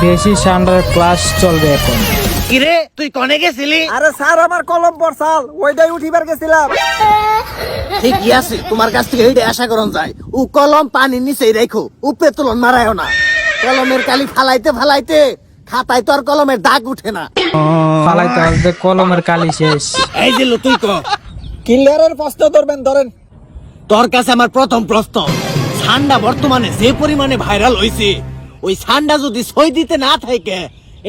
বেশি সান্ডার ক্লাস চলবে এখন। কিরে তুই কনে গেছিলি? আরে স্যার আমার কলম পড়ছাল ওইটাই উঠিবার গেছিলাম। ঠিকই আছে, তোমার কাছ থেকে এইটা আশা করন যায়। ও কলম পানির নিচেই রাখো, উপরে তুলন মারায়ও না। কলমের কালি ফালাইতে ফালাইতে খাতায় তো আর কলমের দাগ উঠে না। ফালাইতে আসবে কলমের কালি শেষ। এই যে লো, তুই ক ক্লিয়ারের প্রশ্ন ধরবেন ধরেন। তোর কাছে আমার প্রথম প্রশ্ন, ঠান্ডা বর্তমানে যে পরিমাণে ভাইরাল হইছে, ওই ঠান্ডা যদি সই দিতে না থাকে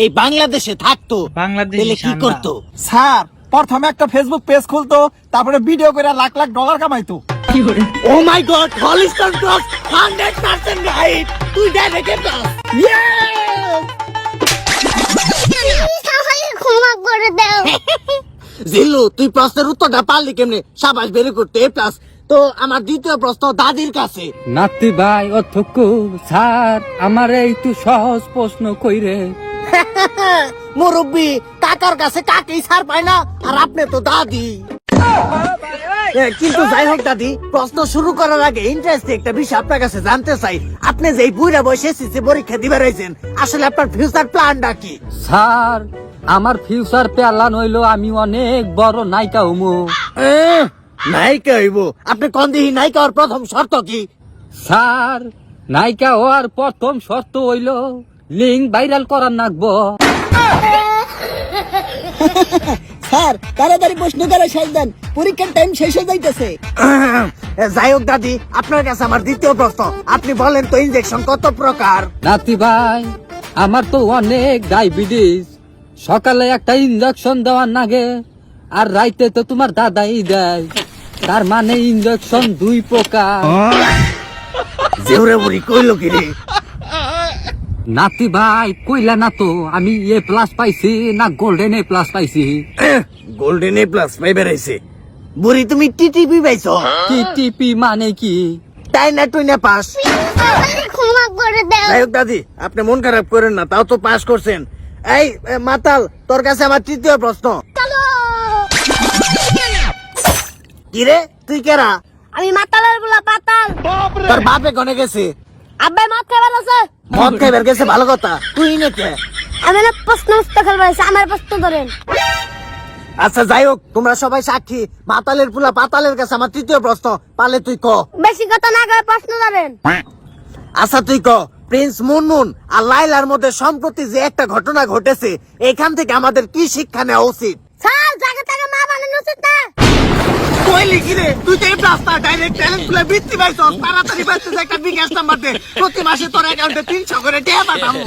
এই বাংলাদেশে থাকতো, বাংলাদেশি তাহলে কি ঠান্ডা। করতো? স্যার প্রথমে একটা ফেসবুক পেজ খুলতো, তারপরে ভিডিও করে লাখ লাখ ডলার কামাইতো। ও মাই গড, হলিস্টার ক্রস 100% রাইট। তুই ডাইরেক্ট প্লাস। ক্ষমা করে দাও। জিল্লু, তুই প্রশ্নের উত্তরটা পারলি কেমনে? সাবাস, ভেরি গুড, এ প্লাস। তো আমার দ্বিতীয় প্রশ্ন দাদির কাছে। নাতি ভাই অধ্যক্ষ স্যার আমার একটু সহজ প্রশ্ন কইরে। মুরব্বী কাকার কাছে কাকেই ছাড় পায় না, আর আপনি তো দাদি। কিন্তু যাই হোক দাদি, প্রশ্ন শুরু করার আগে ইন্টারেস্টিং একটা বিষয় আপনার কাছে জানতে চাই। আপনি যে এই বুইড়া বয়সে এসএসসি পরীক্ষা দিবে রয়েছেন, আসলে আপনার ফিউচার প্ল্যানটা কি? স্যার আমার ফিউচার প্ল্যান হইলো আমি অনেক বড় নায়িকা হমু। নায়িকা হইব? আপনি কোন দিহি নায়িকা হওয়ার প্রথম শর্ত কি? স্যার নায়িকা হওয়ার প্রথম শর্ত হইলো লিঙ্ক ভাইরাল করার নাগবো। স্যার তাড়াতাড়ি প্রশ্ন করে শেষ দেন, পরীক্ষার টাইম শেষ হয়ে যাইতেছে। যাই হোক দাদি, আপনার কাছে আমার দ্বিতীয় প্রশ্ন, আপনি বলেন তো ইনজেকশন কত প্রকার? নাতি ভাই আমার তো অনেক ডায়াবেটিস, সকালে একটা ইঞ্জেকশন দেওয়ার নাগে আর রাইতে তো তোমার দাদাই দেয়, তার মানে ইঞ্জেকশন 2 প্রকার। জেউরে বুড়ি কইলো কি রে? নাতি ভাই কইলা না তো আমি এ প্লাস পাইছি না গোল্ডেন এ প্লাস পাইছি। গোল্ডেন এ প্লাস পাই বেড়াইছে। বুড়ি তুমি টিটিপি পাইছো? টিটিপি মানে কি? তাই না তুই না পাস? ক্ষমা করে দাও। যাই হোক দাদি, আপনি মন খারাপ করেন না, তাও তো পাস করছেন। এই মাতাল, তোর কাছে আমার তৃতীয় প্রশ্ন। কি রে তুই কেরা? আমি মাতালের বলা পাতাল। তোর বাপে গনে গেছে? আব্বাই মদ খাবার আছে। মদ খাইবার গেছে, ভালো কথা। তুই নেকে? আমি না প্রশ্ন উত্তর খেলবার আছে, আমার প্রশ্ন ধরেন। আচ্ছা যাই হোক, তোমরা সবাই সাক্ষী। মাতালের পুলা পাতালের কাছে আমার তৃতীয় প্রশ্ন, পালে তুই ক। বেশি কথা না করে প্রশ্ন ধরেন। আচ্ছা তুই ক, প্রিন্স মুনমুন আর লাইলার মধ্যে সম্প্রতি যে একটা ঘটনা ঘটেছে, এখান থেকে আমাদের কি শিক্ষা নেওয়া উচিত? স্যার জায়গা থেকে মা বানানো উচিত না। কইলি কি রে? তুই তো এই রাস্তা ডাইরেক্ট ট্যালেন্ট গুলো বৃত্তি পাইছস। তাড়াতাড়ি পাইছিস একটা বিকাশ নাম্বার দে, প্রতি মাসে তোর অ্যাকাউন্টে 300 করে টাকা পাঠাবো।